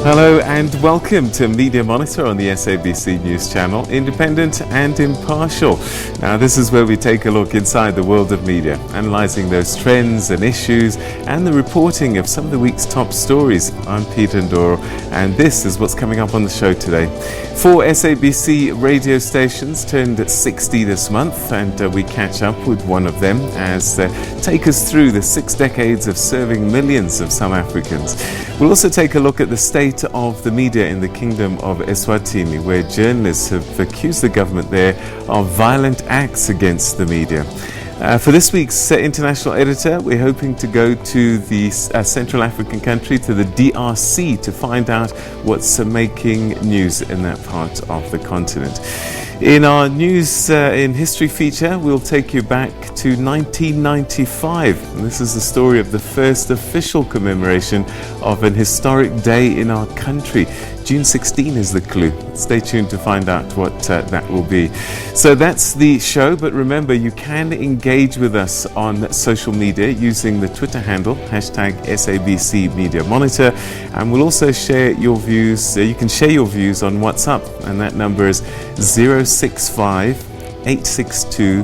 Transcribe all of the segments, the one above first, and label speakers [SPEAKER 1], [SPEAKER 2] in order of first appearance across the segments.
[SPEAKER 1] Hello and welcome to Media Monitor on the SABC News Channel, independent and impartial. Now this is where we take a look inside the world of media, analysing those trends and issues and the reporting of some of the week's top stories. I'm Peter Ndoro and this is what's coming up on the show today. 4 SABC radio stations turned 60 this month and we catch up with one of them as take us through the 6 decades of serving millions of South Africans. We'll also take a look at the state of the media in the Kingdom of Eswatini, where journalists have accused the government there of violent acts against the media. For this week's international editor, we're hoping to go to the Central African country, to the DRC, to find out what's making news in that part of the continent. In our News in History feature, we'll take you back to 1995. And this is the story of the first official commemoration of an historic day in our country. June 16 is the clue. Stay tuned to find out what that will be. So that's the show, but remember you can engage with us on social media using the Twitter handle, #SABC Media Monitor, and we'll also share your views. You can share your views on WhatsApp, and that number is 065 862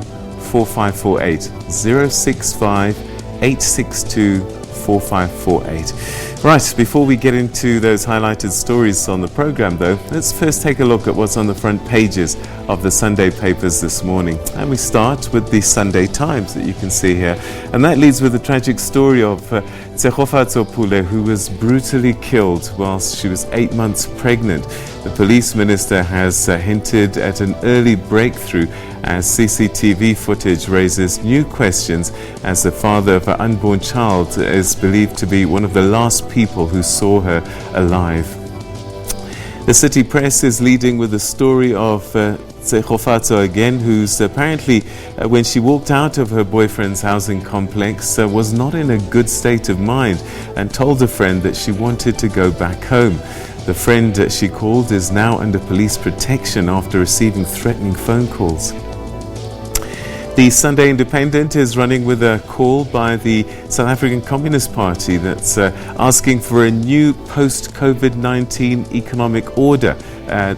[SPEAKER 1] 4548. 065 862 4548. Right, before we get into those highlighted stories on the program though, let's first take a look at what's on the front pages of the Sunday papers this morning. And we start with the Sunday Times that you can see here. And that leads with the tragic story of Pule, who was brutally killed whilst she was 8 months pregnant. The police minister has hinted at an early breakthrough as CCTV footage raises new questions as the father of an unborn child is believed to be one of the last people who saw her alive. The City Press is leading with the story of Tsegofatso again, who's apparently, when she walked out of her boyfriend's housing complex, was not in a good state of mind and told a friend that she wanted to go back home. The friend that she called is now under police protection after receiving threatening phone calls. The Sunday Independent is running with a call by the South African Communist Party that's asking for a new post-COVID-19 economic order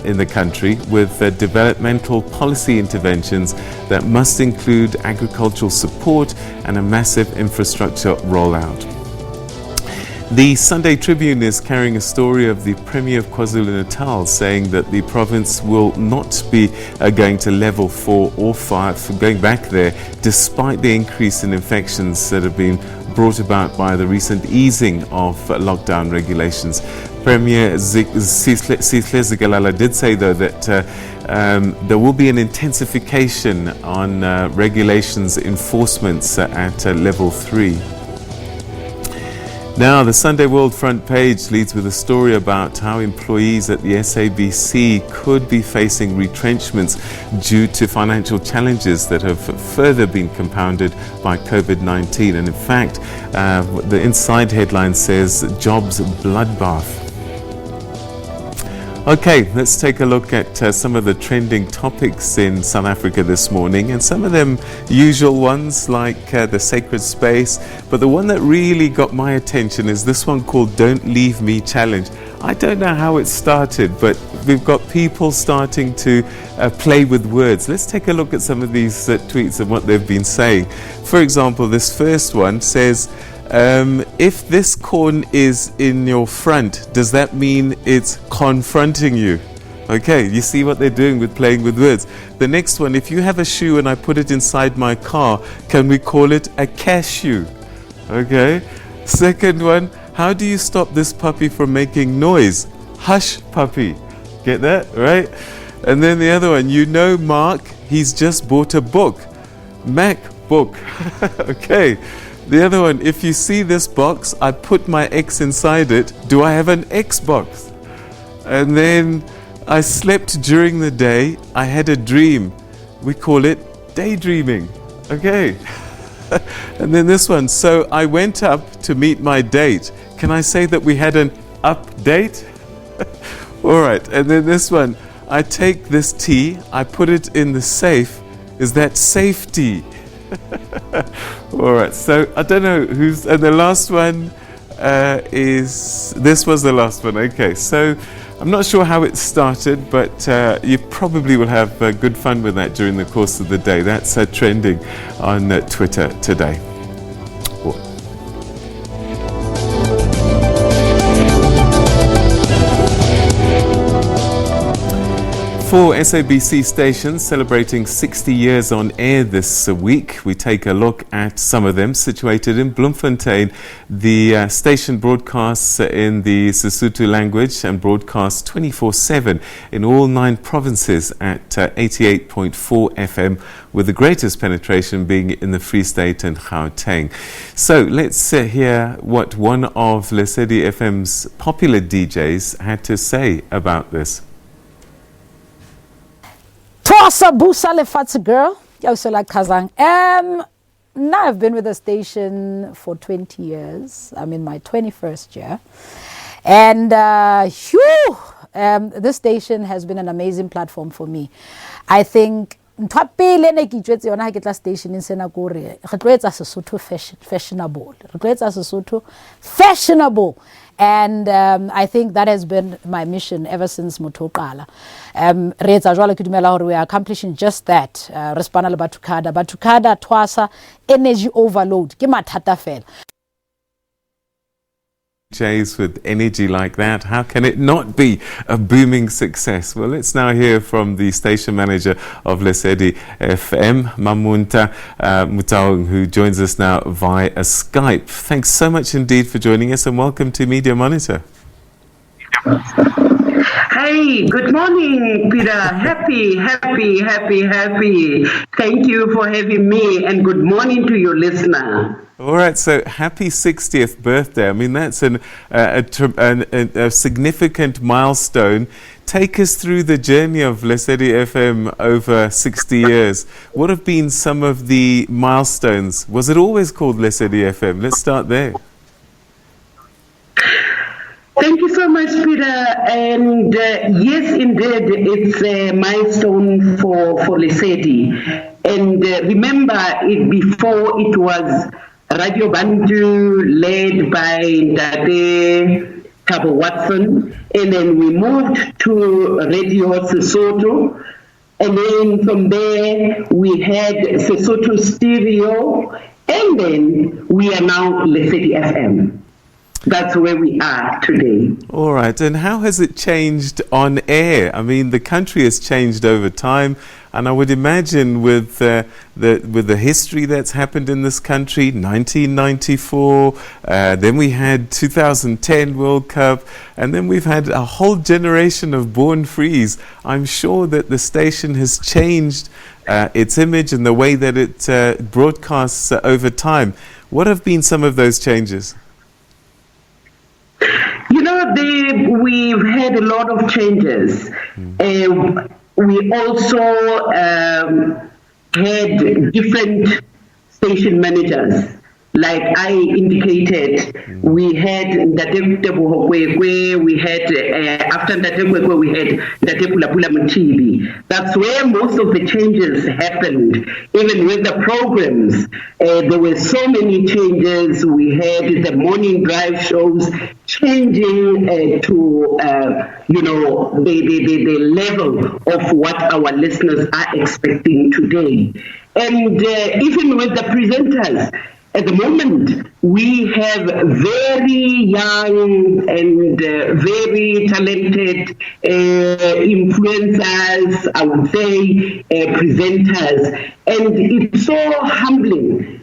[SPEAKER 1] in the country with developmental policy interventions that must include agricultural support and a massive infrastructure rollout. The Sunday Tribune is carrying a story of the Premier of KwaZulu-Natal saying that the province will not be going to level 4 or 5, going back there, despite the increase in infections that have been brought about by the recent easing of lockdown regulations. Premier Sihle Zikalala did say, though, that there will be an intensification on regulations enforcements at level 3. Now, the Sunday World front page leads with a story about how employees at the SABC could be facing retrenchments due to financial challenges that have further been compounded by COVID-19. And in fact, the inside headline says, "Jobs Bloodbath." Okay, let's take a look at some of the trending topics in South Africa this morning, and some of them usual ones like the sacred space, but the one that really got my attention is this one called Don't Leave Me Challenge. I don't know how it started, but we've got people starting to play with words. Let's take a look at some of these tweets and what they've been saying. For example, this first one says, if this corn is in your front, does that mean it's confronting you? Okay, you see what they're doing with playing with words. The next one, if you have a shoe and I put it inside my car, can we call it a cashew? Okay. Second one, how do you stop this puppy from making noise? Hush puppy. Get that? Right? And then the other one, you know Mark, he's just bought a book. Mac book. Okay. The other one, if you see this box, I put my X inside it. Do I have an Xbox? And then I slept during the day. I had a dream. We call it daydreaming. Okay. And then this one, so I went up to meet my date. Can I say that we had an update? All right. And then this one, I take this tea, I put it in the safe. Is that safety? All right, so I don't know who's, and the last one, this was the last one. Okay, so I'm not sure how it started, but you probably will have good fun with that during the course of the day. That's trending on Twitter today. Four SABC stations celebrating 60 years on air this week. We take a look at some of them. Situated in Bloemfontein, the station broadcasts in the Sesotho language and broadcasts 24/7 in all 9 provinces at 88.4 FM, with the greatest penetration being in the Free State and Gauteng. So let's hear what one of Lesedi FM's popular DJs had to say about this.
[SPEAKER 2] Tosa busa lefatse girl, Yausela Kazang. Now I've been with the station for 20 years. I'm in my 21st year. And this station has been an amazing platform for me. I think station in Senagore, fashionable. And I think that has been my mission ever since Motokala. We are accomplishing just that. Respanal Batukada, Twasa, energy overload.
[SPEAKER 1] With energy like that, how can it not be a booming success? Well, let's now hear from the station manager of Lesedi FM, Mamunta Mutaung, who joins us now via Skype. Thanks so much indeed for joining us, and welcome to Media Monitor.
[SPEAKER 3] Hey, good morning, Peter. Happy. Thank you for having me, and good morning to your listener.
[SPEAKER 1] All right, so happy 60th birthday. I mean, that's a significant milestone. Take us through the journey of Lesedi FM over 60 years. What have been some of the milestones? Was it always called Lesedi FM? Let's start there.
[SPEAKER 3] Thank you so much, Peter. And yes, indeed, it's a milestone for Lesedi. And remember, before it was Radio Bantu, led by Ndade Thabo Watson, and then we moved to Radio Sesotho, and then from there we had Sesotho Stereo, and then we are now Lesedi FM. That's where we are today.
[SPEAKER 1] All right, and how has it changed on air? I mean, the country has changed over time, and I would imagine with the history that's happened in this country, 1994, then we had 2010 World Cup, and then we've had a whole generation of born frees. I'm sure that the station has changed its image and the way that it broadcasts over time. What have been some of those changes?
[SPEAKER 3] You know, we've had a lot of changes. We also had different station managers. Like I indicated, we had Ndate Buhokwekwe, we had, after Ndate Buhokwekwe, we had Ndate Pulapula Mutibi. That's where most of the changes happened. Even with the programs, there were so many changes. We had the morning drive shows changing to, the level of what our listeners are expecting today. And even with the presenters, at the moment, we have very young and very talented influencers, I would say, presenters. And it's so humbling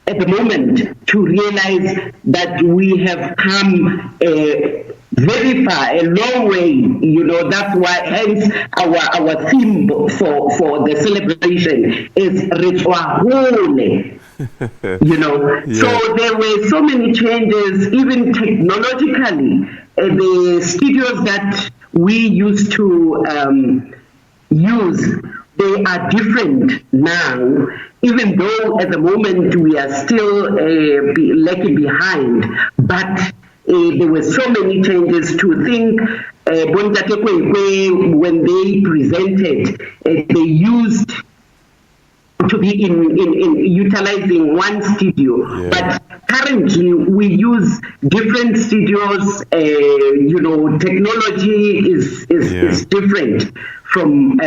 [SPEAKER 3] at the moment to realize that we have come very far, a long way. You know, that's why, hence, our theme for the celebration is Rituahole. You know,
[SPEAKER 1] yeah.
[SPEAKER 3] So there were so many changes, even technologically. The studios that we used to use, they are different now, even though at the moment we are still lagging behind. But there were so many changes to think. When they presented, they used to be in utilizing one studio, yeah. But currently we use different studios. Technology is different from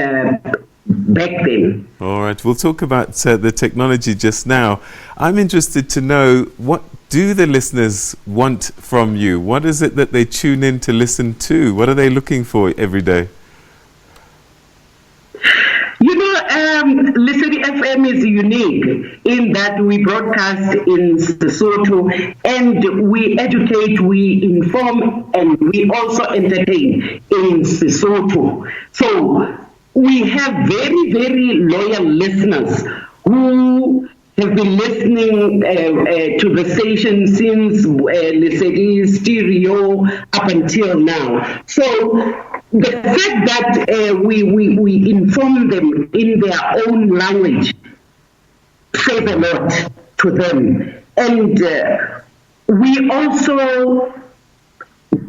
[SPEAKER 3] back then.
[SPEAKER 1] All right, we'll talk about the technology just now. I'm interested to know, what do the listeners want from you? What is it that they tune in to listen to? What are they looking for every day?
[SPEAKER 3] Lesedi FM is unique in that we broadcast in Sesotho, and we educate, we inform, and we also entertain in Sesotho. So we have very, very loyal listeners who have been listening to the station since Lesedi Stereo up until now. So the fact that we inform them in their own language says a lot to them. And we also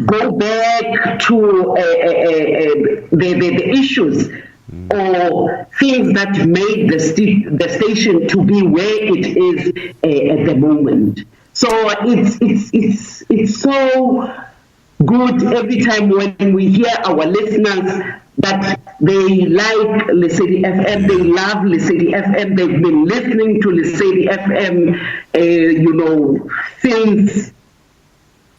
[SPEAKER 3] go back to the issues or things that made the station to be where it is at the moment. So it's so good every time when we hear our listeners that they like Lesedi FM, they love Lesedi FM, they've been listening to Lesedi FM, since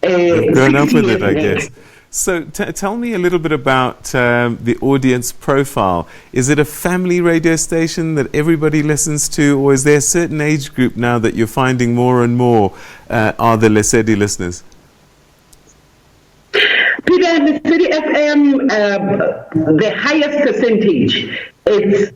[SPEAKER 1] they've grown up with it, I
[SPEAKER 3] years.
[SPEAKER 1] guess. So tell me a little bit about the audience profile. Is it a family radio station that everybody listens to, or is there a certain age group now that you're finding more and more are the Lesedi listeners?
[SPEAKER 3] Peter, Lesedi FM, the highest percentage is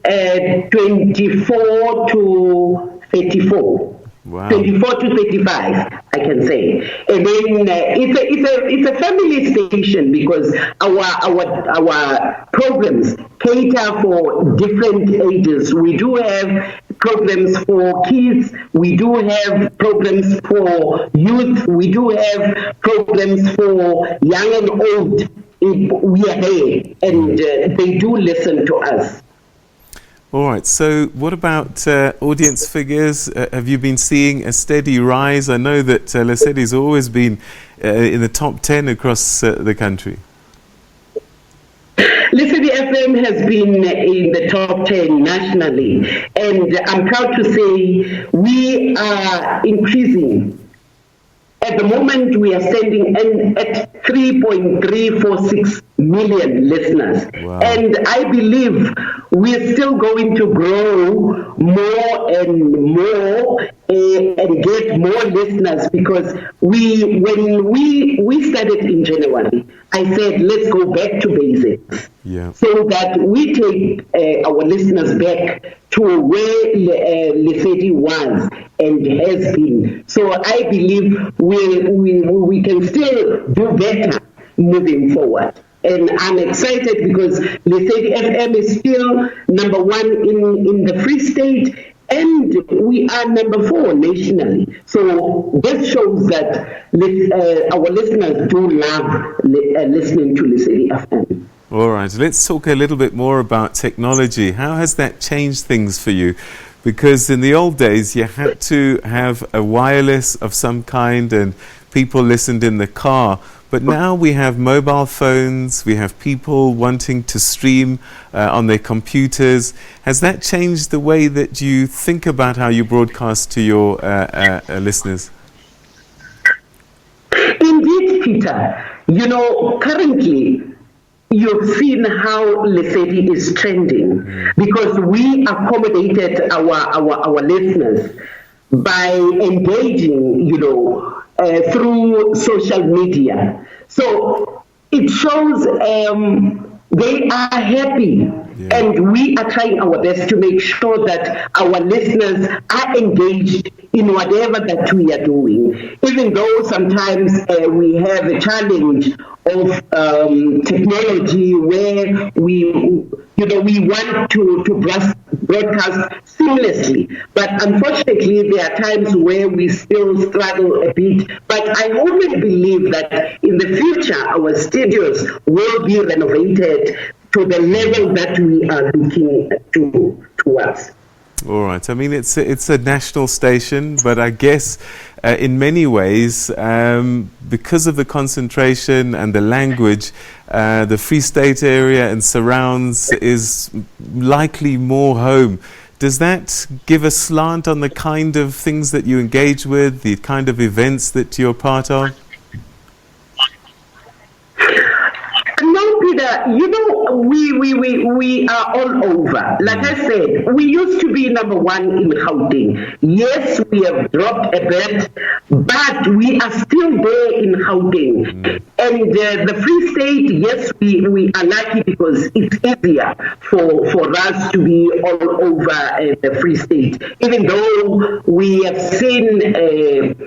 [SPEAKER 3] 24 to 34.
[SPEAKER 1] Wow.
[SPEAKER 3] 24 to 35, I can say. And then it's a family station because our programs cater for different ages. We do have programs for kids, we do have programs for youth, we do have programs for young and old. We are there, and they do listen to us.
[SPEAKER 1] All right, so what about audience figures? Have you been seeing a steady rise? I know that Lesedi's always been in the top 10 across the country.
[SPEAKER 3] Lesedi FM has been in the top 10 nationally, and I'm proud to say we are increasing. At the moment, we are standing at 3.346 million listeners.
[SPEAKER 1] Wow.
[SPEAKER 3] And I believe we're still going to grow more and more and get more listeners, because when we started in January, I said, let's go back to basics.
[SPEAKER 1] Yeah.
[SPEAKER 3] So that we take our listeners back to where Lesedi was and has been. So I believe we can still do better moving forward. And I'm excited because Lesedi FM is still number one in the Free State, and we are number 4 nationally. So this shows that our listeners do love listening to Lesedi FM.
[SPEAKER 1] All right, let's talk a little bit more about technology. How has that changed things for you? Because in the old days, you had to have a wireless of some kind and people listened in the car. But now we have mobile phones, we have people wanting to stream on their computers. Has that changed the way that you think about how you broadcast to your listeners?
[SPEAKER 3] Indeed, Peter. Currently, you've seen how Lesedi is trending because we accommodated our listeners by engaging, through social media. So it shows they are happy. Yeah. And we are trying our best to make sure that our listeners are engaged in whatever that we are doing. Even though sometimes we have a challenge of technology where we want to broadcast seamlessly. But unfortunately, there are times where we still struggle a bit. But I always believe that in the future, our studios will be renovated to the level that we are looking towards.
[SPEAKER 1] All right. I mean, it's a national station, but I guess in many ways, because of the concentration and the language, the Free State area and surrounds is likely more home. Does that give a slant on the kind of things that you engage with, the kind of events that you're part of?
[SPEAKER 3] No, Peter, we are all over. Like I said, we used to be number one in Gauteng. Yes, we have dropped a bit, but we are still there in Gauteng. And the Free State, yes, we are lucky because it's easier for us to be all over the Free State. Even though we have seen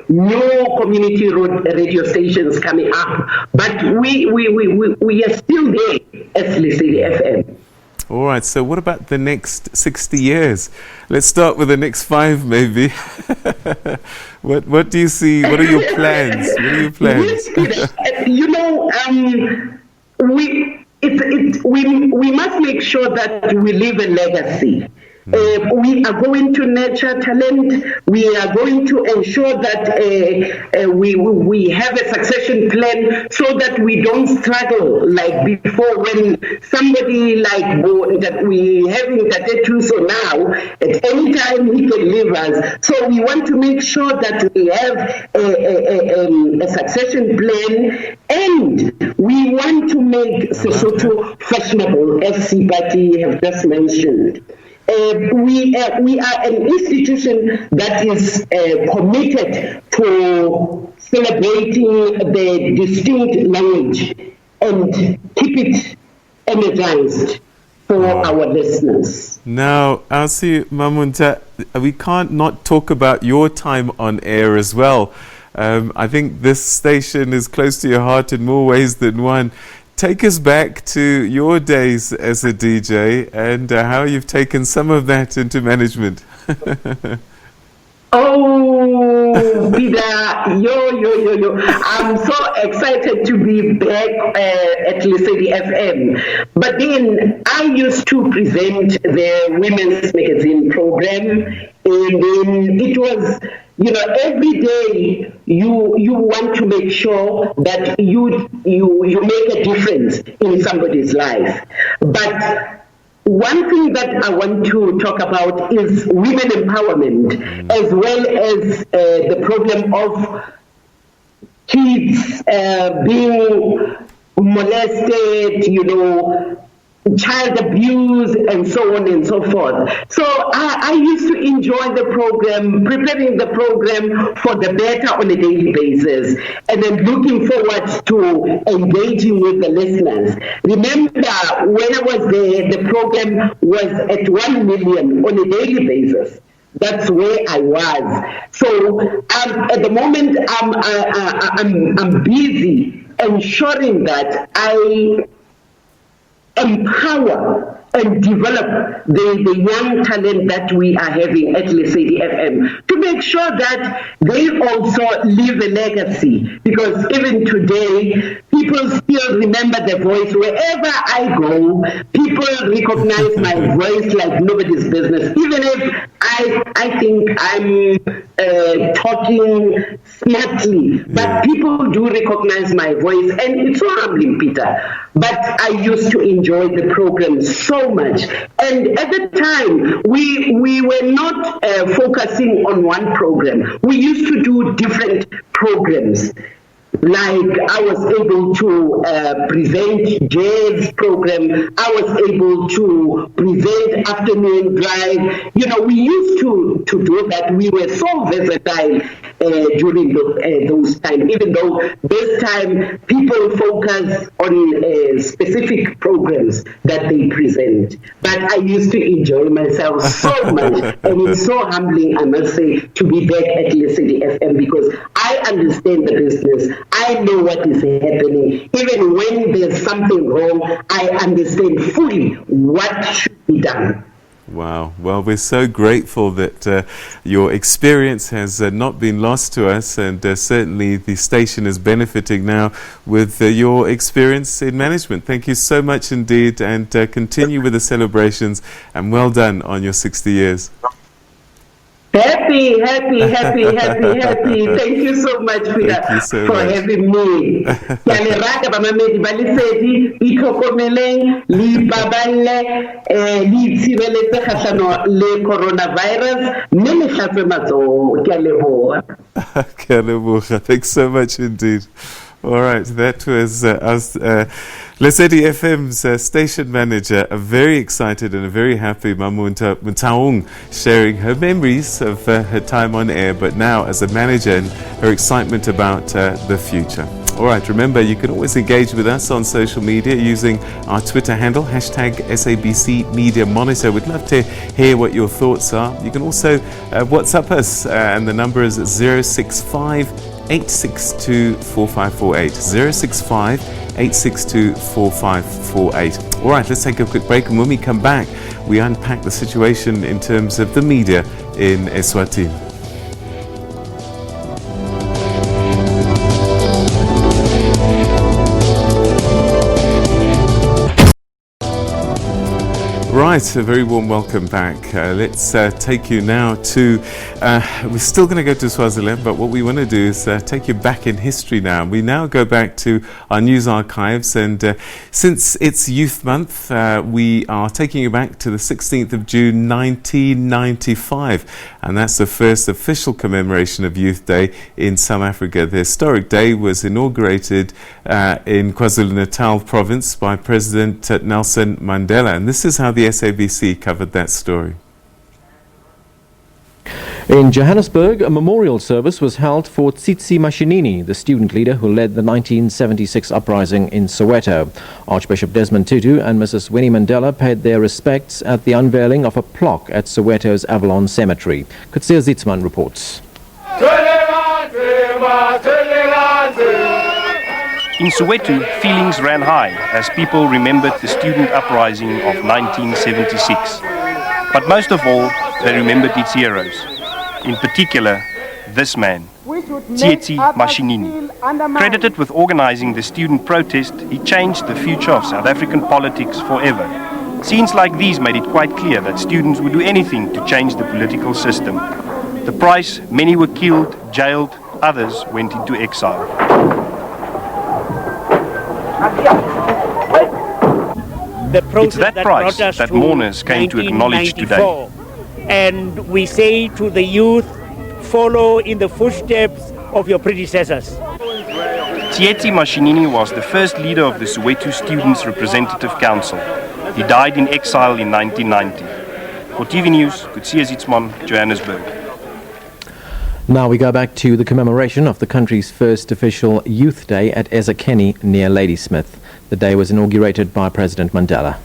[SPEAKER 3] new community radio stations coming up, but we are still there as Lesedi FM.
[SPEAKER 1] All right, so what about the next 60 years? Let's start with the next 5, maybe. What do you see? What are your plans? What are your plans?
[SPEAKER 3] We must make sure that we leave a legacy. We are going to nurture talent. We are going to ensure that we have a succession plan so that we don't struggle like before when somebody like that we having Tatetu, so now at any time he can leave us. So we want to make sure that we have a succession plan, and we want to make Sesotho fashionable, as Sibati have just mentioned. We are an institution that is committed to celebrating the distinct language and keep it energized for our listeners.
[SPEAKER 1] Now, Elsie Mamunta, we can't not talk about your time on air as well. I think this station is close to your heart in more ways than one. Take us back to your days as a DJ and how you've taken some of that into management.
[SPEAKER 3] Oh, Peter, yo. I'm so excited to be back at Lesedi FM. But then I used to present the Women's Magazine program, and then it was, every day you want to make sure that you make a difference in somebody's life. But one thing that I want to talk about is women empowerment, as well as the problem of kids being molested, child abuse, and so on and so forth. So I used to enjoy the program, preparing the program for the better on a daily basis, and then looking forward to engaging with the listeners. Remember, when I was there, the program was at 1 million on a daily basis. That's where I was. So at the moment, I'm busy ensuring that I empower and develop the young talent that we are having at Lesedi FM to make sure that they also leave a legacy. Because even today, people still remember the voice. Wherever I go, people recognize my voice like nobody's business. Even if I think I'm talking smartly, but people do recognize my voice, and it's so humbling, Peter. But I used to enjoy the program so much, and at the time we were not focusing on one program. We used to do different programs. Like I was able to present jazz program. I was able to present afternoon drive. We used to do that. We were so versatile during those times. Even though this time people focus on specific programs that they present. But I used to enjoy myself so much, and it's so humbling, I must say, to be back at Lesedi FM because I understand the business. I know what is happening. Even when there's something wrong, I understand fully what should be done.
[SPEAKER 1] Wow. Well, we're so grateful that your experience has not been lost to us, and certainly the station is benefiting now with your experience in management. Thank you so much indeed, and continue with the celebrations, and well done on your 60 years.
[SPEAKER 3] Happy. Thank you so much, Peter,
[SPEAKER 1] Thank you so
[SPEAKER 3] for
[SPEAKER 1] much.
[SPEAKER 3] having me. Ke a le rata bamamedi ba Lesedi, itlhokomeleng, le ipaballe, le itshireletse kgahlano le coronavirus, mme le hlatswe matsoho. Ke a leboha.
[SPEAKER 1] Thanks so much indeed. All right, that was Lesedi FM's station manager, very excited and very happy, Mamunta Mtaung, sharing her memories of her time on air, but now as a manager and her excitement about the future. All right, remember, you can always engage with us on social media using our Twitter handle, #SABC Media Monitor. We'd love to hear what your thoughts are. You can also WhatsApp us, and the number is 065-862-4548. 065-862-4548. All right, let's take a quick break, and when we come back, we unpack the situation in terms of the media in Eswatini. Right, a very warm welcome back. Let's take you now to, we're still going to go to Swaziland, but what we want to do is take you back in history now. We now go back to our news archives, and since it's Youth Month, we are taking you back to the 16th of June 1995, and that's the first official commemoration of Youth Day in South Africa. The historic day was inaugurated in KwaZulu-Natal province by President Nelson Mandela, and this is how the SABC covered that story.
[SPEAKER 4] In Johannesburg, a memorial service was held for Tsitsi Mashinini, the student leader who led the 1976 uprising in Soweto. Archbishop Desmond Tutu and Mrs. Winnie Mandela paid their respects at the unveiling of a plaque at Soweto's Avalon Cemetery. Kutsia Zitzman reports.
[SPEAKER 5] In Soweto, feelings ran high as people remembered the student uprising of 1976. But most of all, they remembered its heroes. In particular, this man, Tsitsi Mashinini. Credited with organizing the student protest, he changed the future of South African politics forever. Scenes like these made it quite clear that students would do anything to change the political system. The price, many were killed, jailed, others went into exile.
[SPEAKER 6] It's that price that mourners came to acknowledge today. And we say to the youth, follow in the footsteps of your predecessors.
[SPEAKER 5] Tsitsi Mashinini was the first leader of the Soweto Students' Representative Council. He died in exile in 1990. For TV News, Kutsia Zitzman, Johannesburg.
[SPEAKER 4] Now we go back to the commemoration of the country's first official Youth Day at Eswatini near Ladysmith. The day was inaugurated by President Mandela.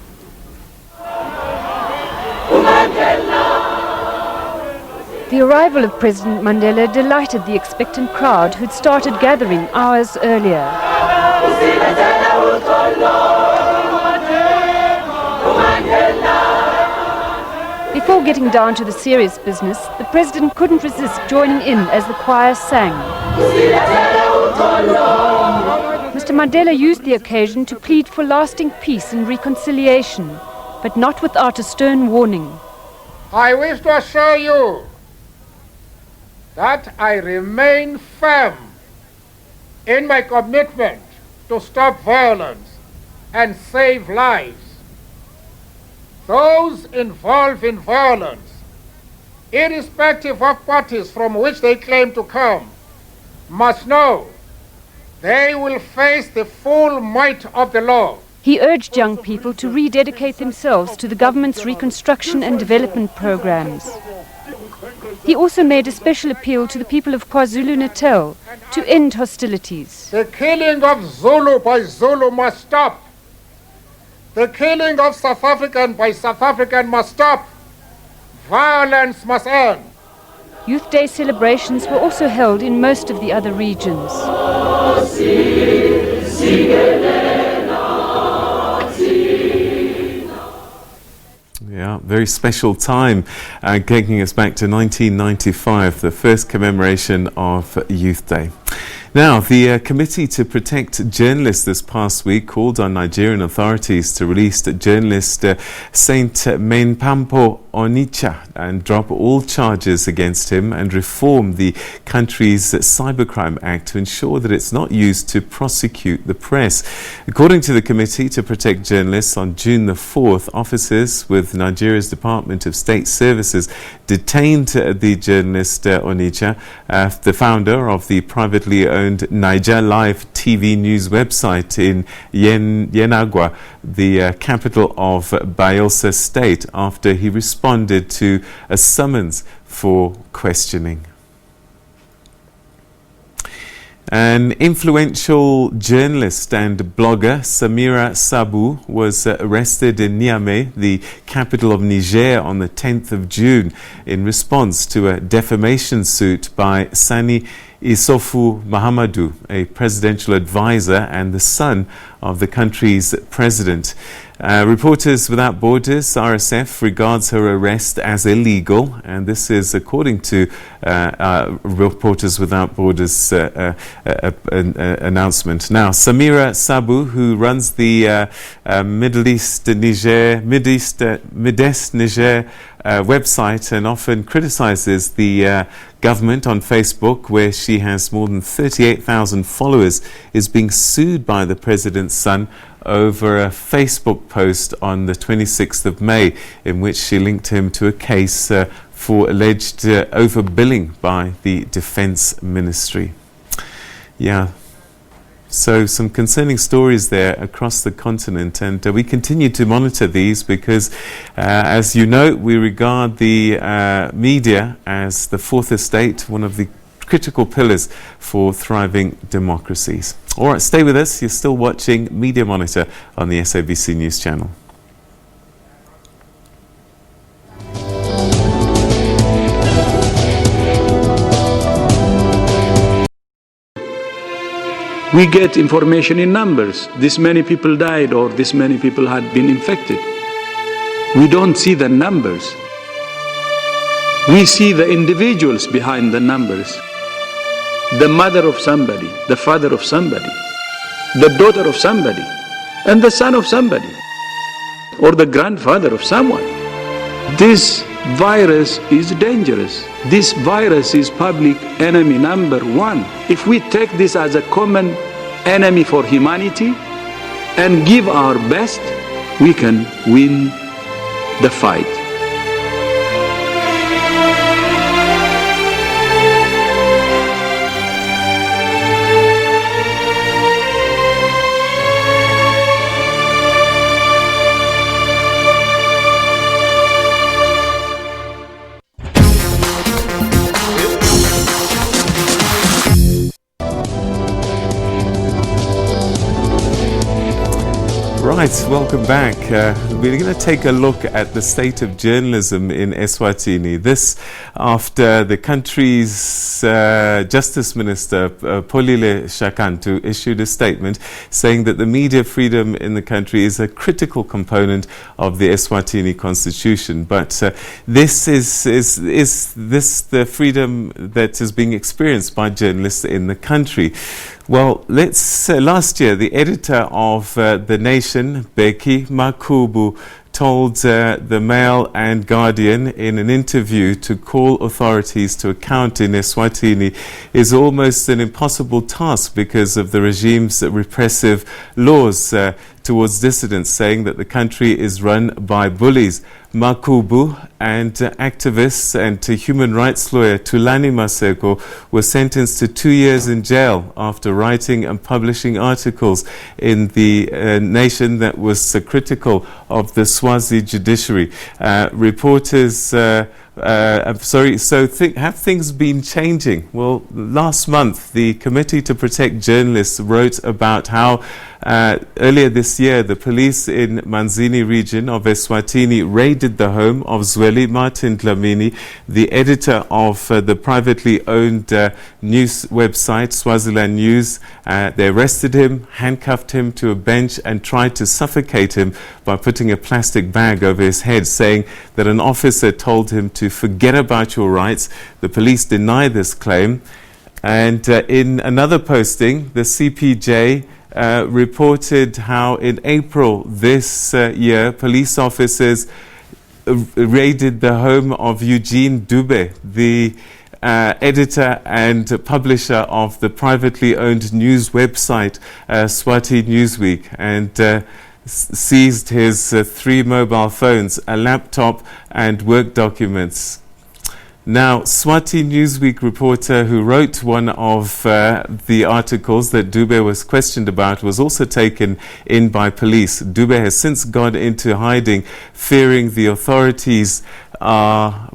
[SPEAKER 7] The arrival of President Mandela delighted the expectant crowd who'd started gathering hours earlier. Before getting down to the serious business, the president couldn't resist joining in as the choir sang. Mr. Mandela used the occasion to plead for lasting peace and reconciliation, but not without a stern warning.
[SPEAKER 8] I wish to assure you that I remain firm in my commitment to stop violence and save lives. Those involved in violence, irrespective of parties from which they claim to come, must know they will face the full might of the law.
[SPEAKER 7] He urged young people to rededicate themselves to the government's reconstruction and development programs. He also made a special appeal to the people of KwaZulu-Natal to end hostilities.
[SPEAKER 8] The killing of Zulu by Zulu must stop. The killing of South African by South African must stop. Violence must end.
[SPEAKER 7] Youth Day celebrations were also held in most of the other regions.
[SPEAKER 1] Yeah, very special time, taking us back to 1995, the first commemoration of Youth Day. Now, the Committee to Protect Journalists this past week called on Nigerian authorities to release journalist Saint Mainpampo Onitsha and drop all charges against him and reform the country's Cybercrime Act to ensure that it's not used to prosecute the press. According to the Committee to Protect Journalists, on June the 4th, officers with Nigeria's Department of State Services detained the journalist Onitsha, the founder of the privately owned Niger Live TV news website in Yenagwa, the capital of Bayelsa State, after he responded to a summons for questioning. An influential journalist and blogger, Samira Sabu, was arrested in Niamey, the capital of Niger, on the 10th of June in response to a defamation suit by Sani Isofu Mahamadou, a presidential advisor and the son of the country's president. Reporters Without Borders, RSF, regards her arrest as illegal, and this is according to Reporters Without Borders announcement. Now, Samira Sabu, who runs the Midest Niger website and often criticizes the government on Facebook, where she has more than 38,000 followers, is being sued by the president's son over a Facebook post on the 26th of May in which she linked him to a case for alleged overbilling by the Defense Ministry. Yeah. So some concerning stories there across the continent, and we continue to monitor these because, as you know, we regard the media as the fourth estate, one of the critical pillars for thriving democracies. All right, stay with us. You're still watching Media Monitor on the SABC News Channel.
[SPEAKER 9] We get information in numbers. This many people died or this many people had been infected. We don't see the numbers. We see the individuals behind the numbers. The mother of somebody, the father of somebody, the daughter of somebody, and the son of somebody, or the grandfather of someone. This virus is dangerous. This virus is public enemy number one. If we take this as a common enemy for humanity and give our best, we can win the fight.
[SPEAKER 1] Right, welcome back. We're going to take a look at the state of journalism in Eswatini. This after the country's Justice Minister, Polile Shakantu, issued a statement saying that the media freedom in the country is a critical component of the Eswatini constitution. But this is the freedom that is being experienced by journalists in the country? Well, last year, the editor of The Nation, Beki Makubu, told the Mail and Guardian in an interview to call authorities to account in Eswatini is almost an impossible task because of the regime's repressive laws towards dissidents, saying that the country is run by bullies. Makubu and activists and human rights lawyer Tulani Maseko were sentenced to 2 years in jail after writing and publishing articles in The Nation that was critical of the Swazi judiciary. Reporters have things been changing? Well, last month, the Committee to Protect Journalists wrote about how earlier this year, the police in Manzini region of Eswatini raided the home of Zweli Martin Dlamini, the editor of the privately owned news website, Swaziland News. They arrested him, handcuffed him to a bench, and tried to suffocate him by putting a plastic bag over his head, saying that an officer told him to forget about your rights. The police deny this claim. And in another posting, the CPJ reported how in April this year, police officers raided the home of Eugene Dube, the editor and publisher of the privately owned news website Swati Newsweek, and seized his 3 mobile phones, a laptop and work documents. Now, Swati Newsweek reporter who wrote one of the articles that Dube was questioned about was also taken in by police. Dube has since gone into hiding, fearing the authorities are,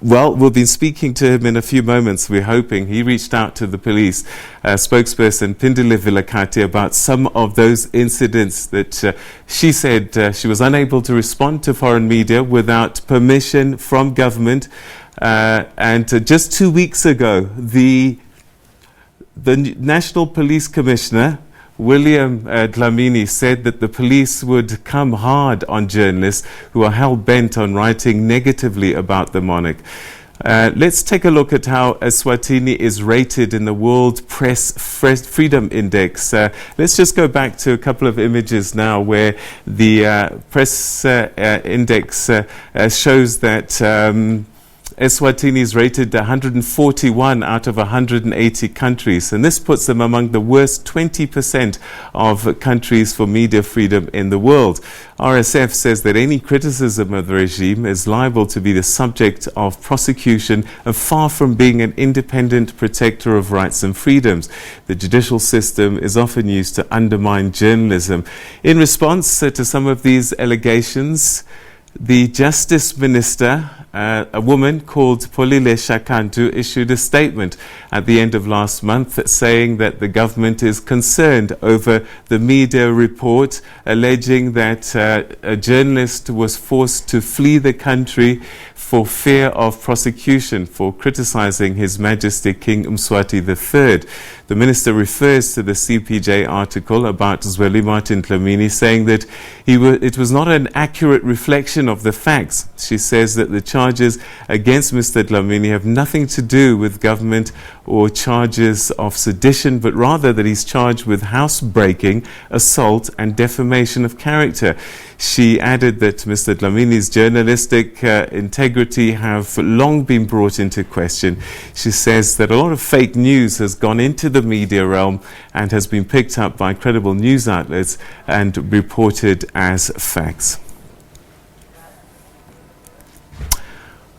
[SPEAKER 1] well, we'll be speaking to him in a few moments, we're hoping. He reached out to the police spokesperson Pindile Vilakati about some of those incidents that she said she was unable to respond to foreign media without permission from government. And just 2 weeks ago, the National Police Commissioner William Dlamini said that the police would come hard on journalists who are hell-bent on writing negatively about the monarch. Let's take a look at how Eswatini is rated in the World Press Freedom Index. Let's just go back to a couple of images now where the press index shows that Eswatini is rated 141 out of 180 countries, and this puts them among the worst 20% of countries for media freedom in the world. RSF says that any criticism of the regime is liable to be the subject of prosecution and far from being an independent protector of rights and freedoms. The judicial system is often used to undermine journalism. In response to some of these allegations, the Justice Minister, a woman called Polile Shakantu, issued a statement at the end of last month saying that the government is concerned over the media report alleging that a journalist was forced to flee the country for fear of prosecution for criticizing His Majesty King Mswati III. The minister refers to the CPJ article about Zweli Martin Dlamini, saying that it was not an accurate reflection of the facts. She says that the charges against Mr. Dlamini have nothing to do with government or charges of sedition, but rather that he's charged with housebreaking, assault and defamation of character. She added that Mr. Dlamini's journalistic integrity have long been brought into question. She says that a lot of fake news has gone into the media realm and has been picked up by credible news outlets and reported as facts.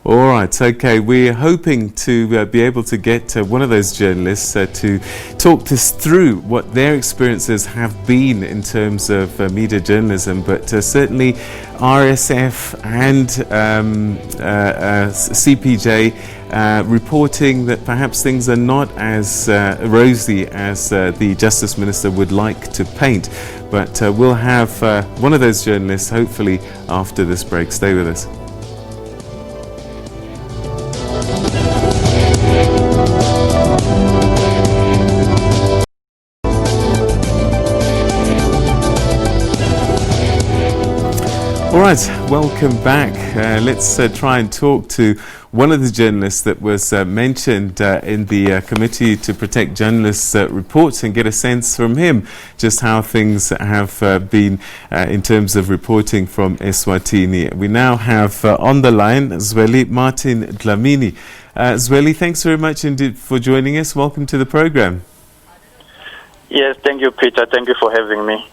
[SPEAKER 1] All right, okay, we're hoping to be able to get one of those journalists to talk us through what their experiences have been in terms of media journalism, but certainly RSF and CPJ reporting that perhaps things are not as rosy as the Justice Minister would like to paint. But we'll have one of those journalists hopefully after this break. Stay with us. All right, welcome back. Let's try and talk to one of the journalists that was mentioned in the Committee to Protect Journalists reports and get a sense from him just how things have been in terms of reporting from Eswatini. We now have on the line Zweli Martin Dlamini. Zweli, thanks very much indeed for joining us. Welcome to the program.
[SPEAKER 10] Yes, thank you, Peter. Thank you for having me.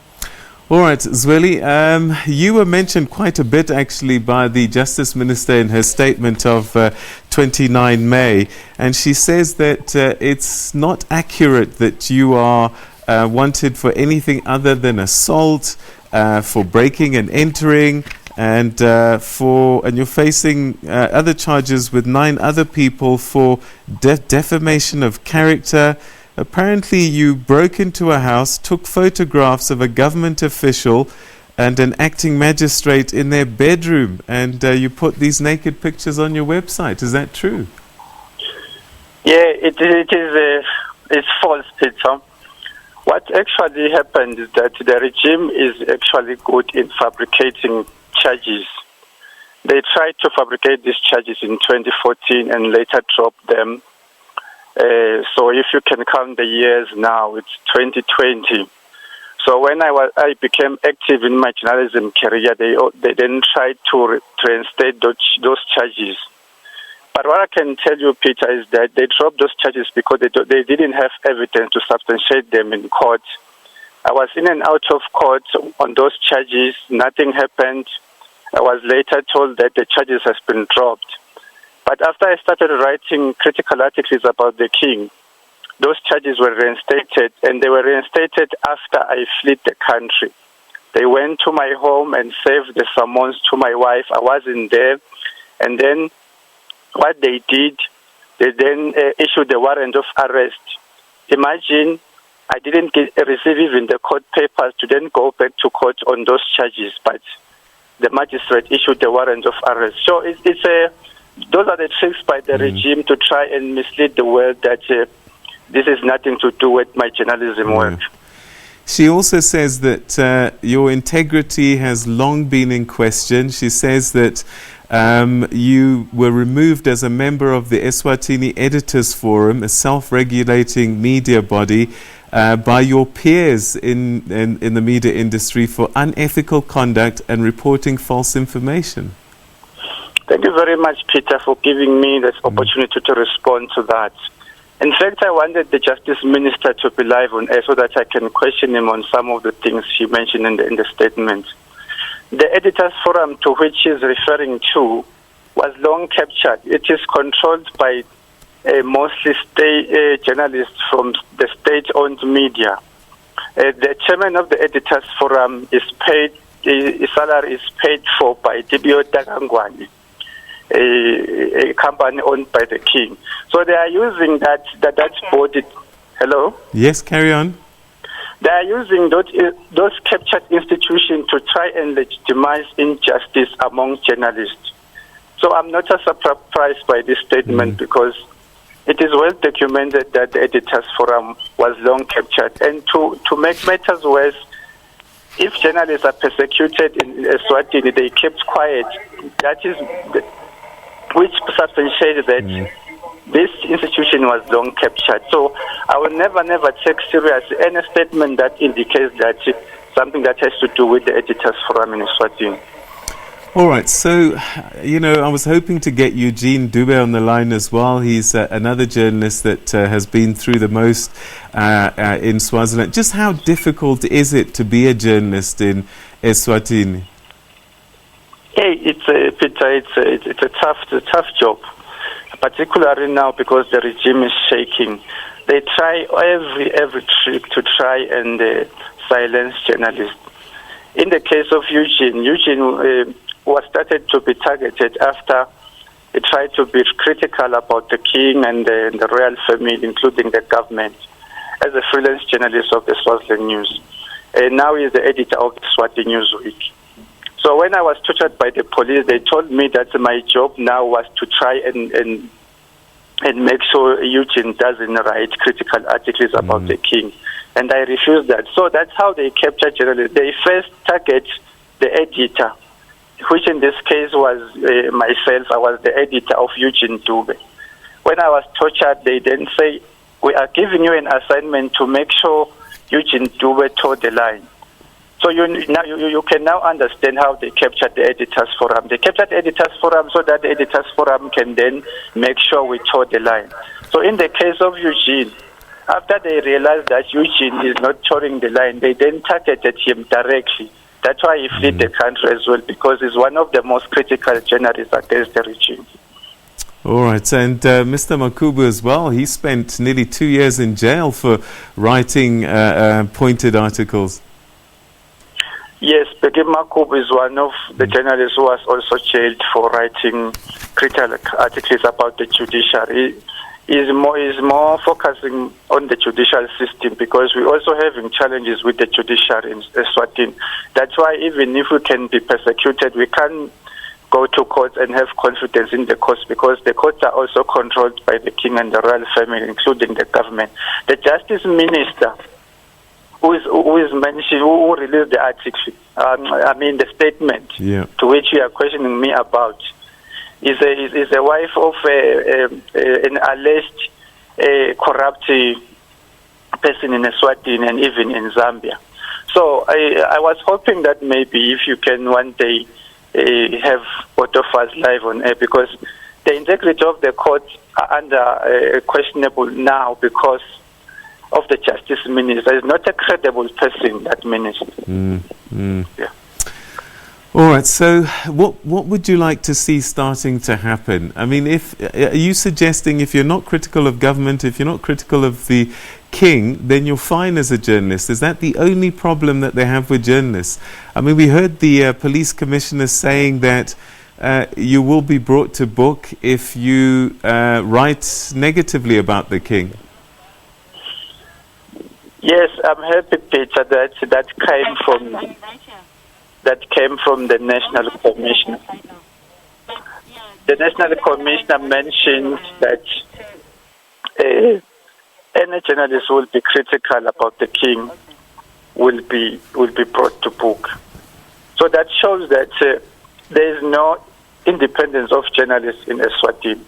[SPEAKER 1] All right, Zweli, you were mentioned quite a bit actually by the Justice Minister in her statement of 29 May, and she says that it's not accurate that you are wanted for anything other than assault, for breaking and entering, and you're facing other charges with 9 other people for defamation of character. Apparently you broke into a house, took photographs of a government official and an acting magistrate in their bedroom, and you put these naked pictures on your website. Is that true?
[SPEAKER 10] Yeah, it's false, Peter. What actually happened is that the regime is actually good in fabricating charges. They tried to fabricate these charges in 2014 and later dropped them. So if you can count the years now, it's 2020. So when I became active in my journalism career, they then tried to reinstate those charges. But what I can tell you, Peter, is that they dropped those charges because they didn't have evidence to substantiate them in court. I was in and out of court on those charges. Nothing happened. I was later told that the charges has been dropped. But after I started writing critical articles about the king, those charges were reinstated, and they were reinstated after I fled the country. They went to my home and served the summons to my wife. I wasn't there. And then what they did, they then issued the warrant of arrest. Imagine I didn't receive even the court papers to then go back to court on those charges, but the magistrate issued the warrant of arrest. So those are the tricks by the regime to try and mislead the world that this is nothing to do with my journalism work.
[SPEAKER 1] She also says that your integrity has long been in question. She says that you were removed as a member of the Eswatini Editors Forum, a self-regulating media body, by your peers in the media industry for unethical conduct and reporting false information.
[SPEAKER 10] Thank you very much, Peter, for giving me this opportunity to respond to that. In fact, I wanted the Justice Minister to be live on air so that I can question him on some of the things he mentioned in the statement. The Editors Forum to which he is referring to was long captured. It is controlled by mostly state journalists from the state-owned media. The chairman of the Editors Forum is paid, his salary is paid for by Tibio Takangwani, a company owned by the king. So they are using that body. Hello?
[SPEAKER 1] Yes, carry on.
[SPEAKER 10] They are using those captured institutions to try and legitimize injustice among journalists. So I'm not surprised by this statement because it is well documented that the Editors Forum was long captured. And to make matters worse, if journalists are persecuted in Eswatini, they kept quiet. That is which substantiated that this institution was long captured. So I will never take serious any statement that indicates that something that has to do with the Editors Forum in Eswatini.
[SPEAKER 1] All right, so, I was hoping to get Eugene Dube on the line as well. He's another journalist that has been through the most in Swaziland. Just how difficult is it to be a journalist in Eswatini?
[SPEAKER 10] Hey, Peter, it's a tough job, particularly now because the regime is shaking. They try every trick to try and silence journalists. In the case of Eugene was started to be targeted after he tried to be critical about the king and the royal family, including the government, as a freelance journalist of the Swaziland News. And now he is the editor of the Swati Newsweek. So when I was tortured by the police, they told me that my job now was to try and make sure Eugene doesn't write critical articles about the king. And I refused that. So that's how they capture journalists. They first target the editor, which in this case was myself. I was the editor of Eugene Dube. When I was tortured, they then say, we are giving you an assignment to make sure Eugene Dube towed the line. So you can now understand how they captured the Editors Forum. They captured the Editors Forum so that the Editors Forum can then make sure we toe the line. So in the case of Eugene, after they realized that Eugene is not towing the line, they then targeted him directly. That's why he fled the country as well, because he's one of the most critical journalists against the regime.
[SPEAKER 1] All right, and Mr. Makubu as well, he spent nearly 2 years in jail for writing pointed articles.
[SPEAKER 10] Yes, Peggy Makubu is one of the journalists who was also jailed for writing critical articles about the judiciary. Is more focusing on the judicial system because we're also having challenges with the judiciary in Eswatini. That's why even if we can be persecuted, we can't go to court and have confidence in the courts because the courts are also controlled by the king and the royal family, including the government. The Justice Minister, who released the article, the statement to which you are questioning me about, is a wife of an alleged a corrupt person in Eswatini and even in Zambia. So I was hoping that maybe if you can one day have both of us live on air, because the integrity of the court are under questionable now because of the Justice Minister. Is not a credible person, that minister. Yeah.
[SPEAKER 1] All right, so what would you like to see starting to happen? I mean, are you suggesting if you're not critical of government, if you're not critical of the king, then you're fine as a journalist? Is that the only problem that they have with journalists? I mean, we heard the police commissioner saying that you will be brought to book if you write negatively about the king.
[SPEAKER 10] Yes, I'm happy, Peter, that came from the National Commission. The National Commissioner mentioned that any journalist who will be critical about the king will be brought to book. So that shows that there is no independence of journalists in Eswatini.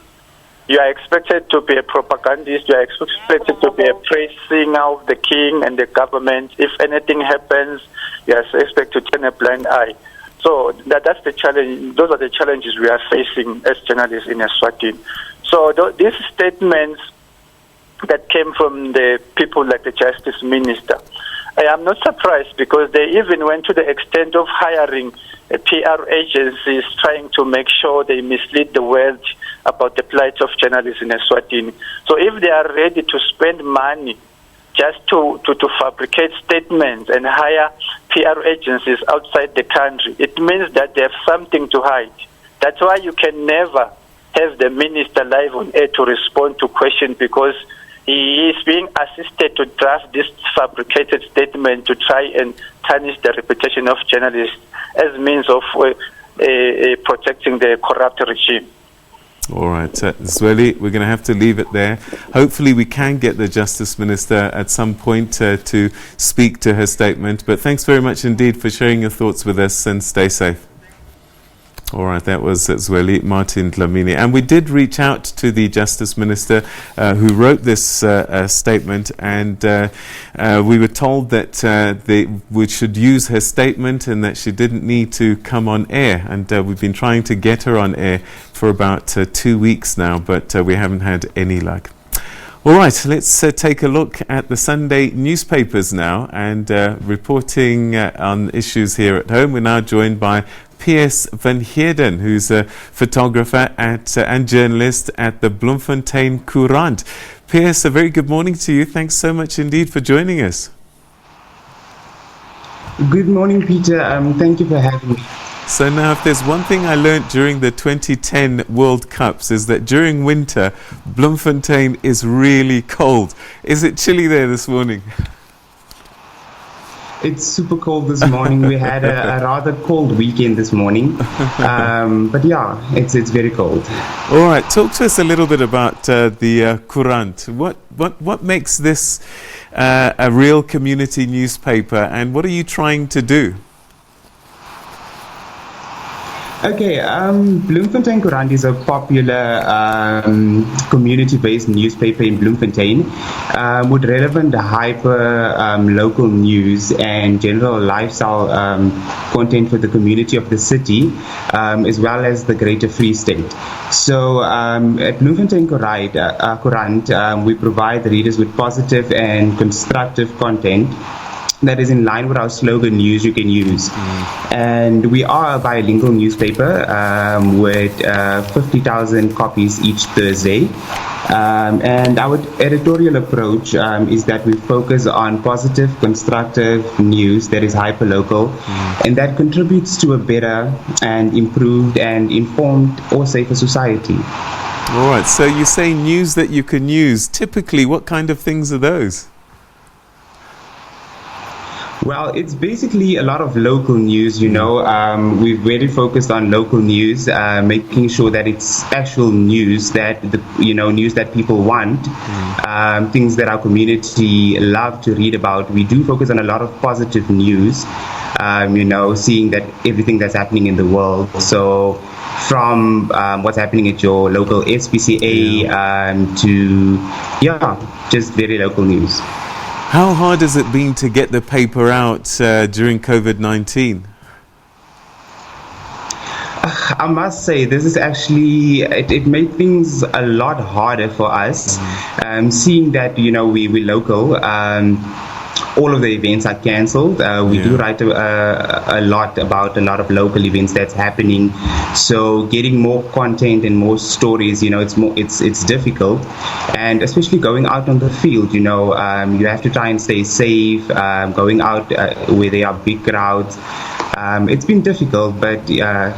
[SPEAKER 10] You are expected to be a propagandist. You are expected to be a praise singer of the king and the government. If anything happens, you are expected to turn a blind eye. So that's the challenge. Those are the challenges we are facing as journalists in Eswatini. So these statements that came from the people like the Justice Minister, I am not surprised, because they even went to the extent of hiring PR agencies trying to make sure they mislead the world about the plight of journalists in Eswatini. So if they are ready to spend money just to fabricate statements and hire PR agencies outside the country, it means that they have something to hide. That's why you can never have the minister live on air to respond to questions, because he is being assisted to draft this fabricated statement to try and tarnish the reputation of journalists as means of protecting the corrupt regime.
[SPEAKER 1] All right, Zweli, we're going to have to leave it there. Hopefully we can get the Justice Minister at some point to speak to her statement. But thanks very much indeed for sharing your thoughts with us, and stay safe. All right, that was Zweli Martin Dlamini. And we did reach out to the Justice Minister who wrote this statement, and we were told that we should use her statement and that she didn't need to come on air. And we've been trying to get her on air for about 2 weeks now, but we haven't had any luck. All right, let's take a look at the Sunday newspapers now, and reporting on issues here at home. We're now joined by Piers van Heerden, who's a photographer and journalist at the Bloemfontein Courant. Piers, a very good morning to you. Thanks so much indeed for joining us.
[SPEAKER 11] Good morning, Peter. Thank you for having me.
[SPEAKER 1] So now, if there's one thing I learned during the 2010 World Cups, is that during winter, Bloemfontein is really cold. Is it chilly there this morning?
[SPEAKER 11] It's super cold this morning. We had a rather cold weekend this morning. But yeah, it's very cold.
[SPEAKER 1] All right, talk to us a little bit about the Courant. What makes this a real community newspaper, and what are you trying to do?
[SPEAKER 11] Okay, Bloemfontein Courant is a popular community-based newspaper in Bloemfontein with relevant local news and general lifestyle content for the community of the city, as well as the Greater Free State. So at Bloemfontein Courant, we provide readers with positive and constructive content that is in line with our slogan, news you can use. And we are a bilingual newspaper with 50,000 copies each Thursday. And our editorial approach is that we focus on positive, constructive news that is hyperlocal and that contributes to a better and improved and informed or safer society.
[SPEAKER 1] All right, so you say news that you can use. Typically, what kind of things are those?
[SPEAKER 11] Well, it's basically a lot of local news, we've very focused on local news, making sure that it's actual news that, news that people want, things that our community love to read about. We do focus on a lot of positive news, seeing that everything that's happening in the world. So from what's happening at your local SPCA to just very local news.
[SPEAKER 1] How hard has it been to get the paper out during COVID-19?
[SPEAKER 11] I must say, this is actually, it made things a lot harder for us. Seeing that, we're local, all of the events are cancelled. We do write a lot about a lot of local events that's happening. So getting more content and more stories, it's difficult. And especially going out on the field, you have to try and stay safe, going out where there are big crowds. It's been difficult, but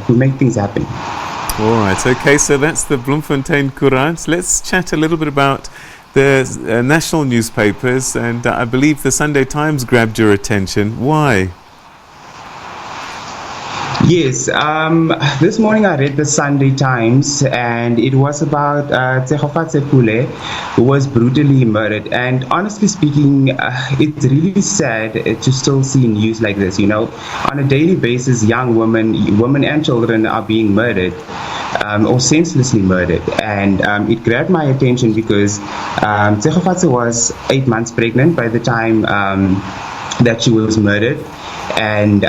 [SPEAKER 11] we make things happen.
[SPEAKER 1] All right. Okay, so that's the Bloemfontein Courant. Let's chat a little bit about the national newspapers, and I believe the Sunday Times grabbed your attention. Why?
[SPEAKER 11] Yes, this morning I read the Sunday Times, and it was about Tsegofatse Pule, who was brutally murdered. And honestly speaking, it's really sad to still see news like this. On a daily basis, young women and children are being murdered, or senselessly murdered. And it grabbed my attention because Tsegofatse was 8 months pregnant by the time that she was murdered, and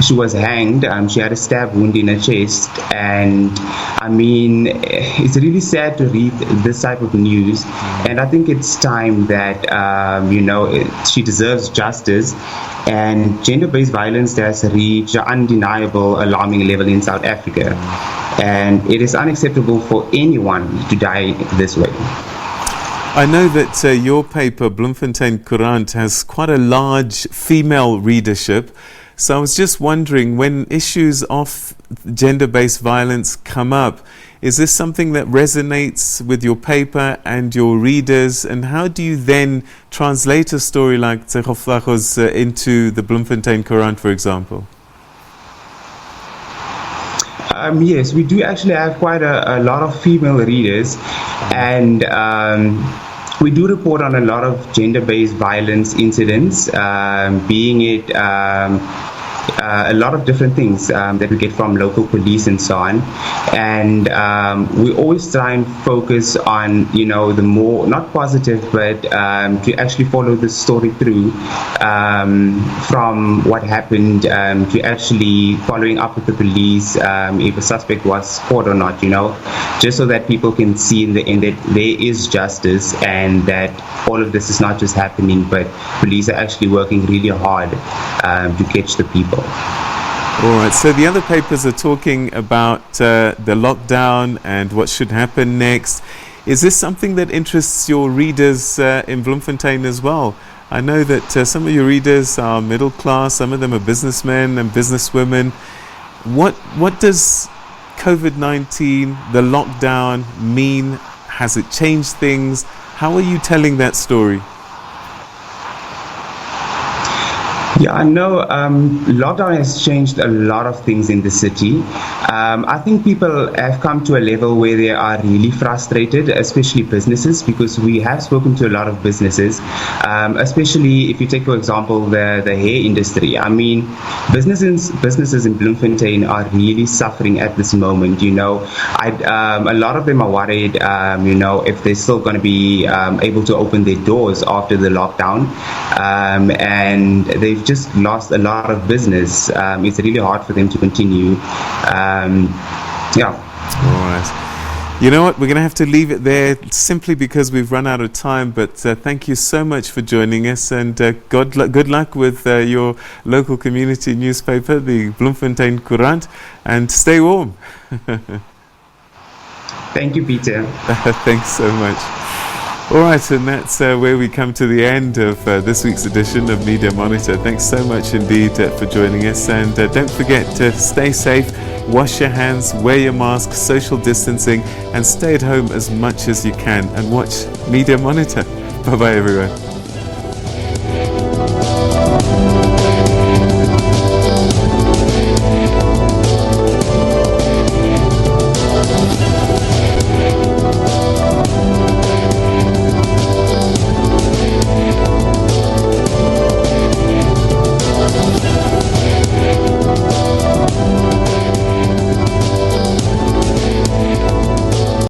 [SPEAKER 11] she was hanged. She had a stab wound in her chest, and I mean, it's really sad to read this type of news. And I think it's time that she deserves justice. And gender-based violence has reached an undeniable, alarming level in South Africa, and it is unacceptable for anyone to die this way.
[SPEAKER 1] I know that your paper, Bloemfontein Courant, has quite a large female readership. So I was just wondering, when issues of gender-based violence come up, is this something that resonates with your paper and your readers? And how do you then translate a story like Tsegofatse's into the Bloemfontein Courant, for example?
[SPEAKER 11] Yes, we do actually have quite a lot of female readers, and we do report on a lot of gender-based violence incidents, being it a lot of different things that we get from local police and so on. And we always try and focus on, the more, not positive, but to actually follow the story through from what happened to actually following up with the police if a suspect was caught or not, just so that people can see in the end that there is justice and that all of this is not just happening, but police are actually working really hard to catch the people.
[SPEAKER 1] All right, so the other papers are talking about the lockdown and what should happen next. Is this something that interests your readers in Bloemfontein as well? I know that some of your readers are middle class, some of them are businessmen and businesswomen. What does COVID-19, the lockdown, mean? Has it changed things? How are you telling that story?
[SPEAKER 11] Yeah, I know lockdown has changed a lot of things in the city. I think people have come to a level where they are really frustrated, especially businesses, because we have spoken to a lot of businesses, especially if you take, for example, the hair industry. I mean, businesses in Bloemfontein are really suffering at this moment. A lot of them are worried, if they're still going to be able to open their doors after the lockdown, and they've just lost a lot of business. It's really hard for them to continue.
[SPEAKER 1] All right. You know what? We're going to have to leave it there simply because we've run out of time. But thank you so much for joining us, and good luck with your local community newspaper, the Bloemfontein Courant, and stay warm.
[SPEAKER 11] Thank you, Peter.
[SPEAKER 1] Thanks so much. All right, and that's where we come to the end of this week's edition of Media Monitor. Thanks so much indeed for joining us, and don't forget to stay safe, wash your hands, wear your mask, social distancing, and stay at home as much as you can, and watch Media Monitor. Bye-bye, everyone.